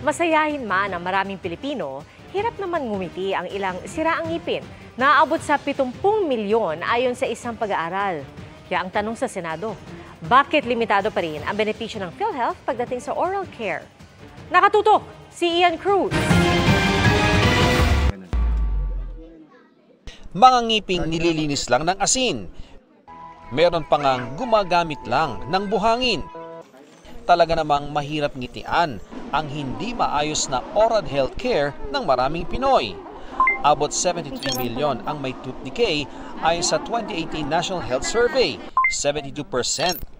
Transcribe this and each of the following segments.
Masayahin man ang maraming Pilipino, hirap naman ngumiti ang ilang siraang ngipin. Naaabot sa 70 milyon ayon sa isang pag-aaral. Kaya ang tanong sa Senado, bakit limitado pa rin ang benepisyo ng PhilHealth pagdating sa oral care? Nakatutok si Ian Cruz. Mga ngiping nililinis lang ng asin. Meron pa ngang gumagamit lang ng buhangin. Talaga namang mahirap ngitian ang hindi maayos na oral health care ng maraming Pinoy. Abot 73 milyon ang may tooth decay ayon sa 2018 National Health Survey. 72%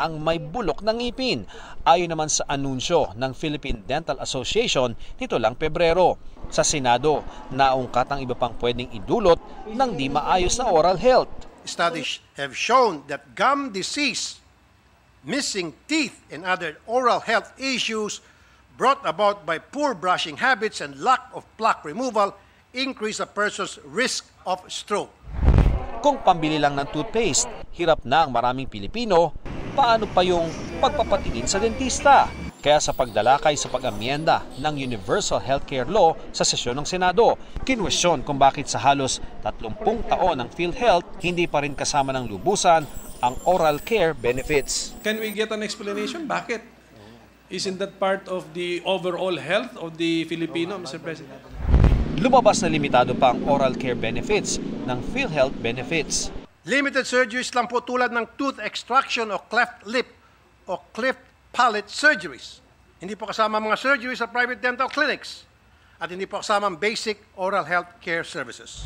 ang may bulok ng ngipin. Ayon naman sa anunsyo ng Philippine Dental Association nito lang Pebrero. Sa Senado, naungkat ang iba pang pwedeng idulot ng di maayos na oral health. Studies have shown that gum disease, missing teeth, and other oral health issues brought about by poor brushing habits and lack of plaque removal increase a person's risk of stroke. Kung pambili lang ng toothpaste, hirap na ang maraming Pilipino, paano pa yung pagpapatingin sa dentista? Kaya sa pagdalakay sa pag-amyenda ng Universal Healthcare Law sa sesyon ng Senado, kinwestiyon kung bakit sa halos 30 taon ng PhilHealth hindi pa rin kasama ng lubusan ang oral care benefits. Can we get an explanation? Bakit? Isn't that part of the overall health of the Filipino, Mr. President? Lumabas na limitado pa ang oral care benefits ng PhilHealth benefits. Limited surgeries lang po tulad ng tooth extraction o cleft lip o cleft palate surgeries. Hindi po kasama mga surgeries sa private dental clinics at hindi po kasama ang basic oral health care services.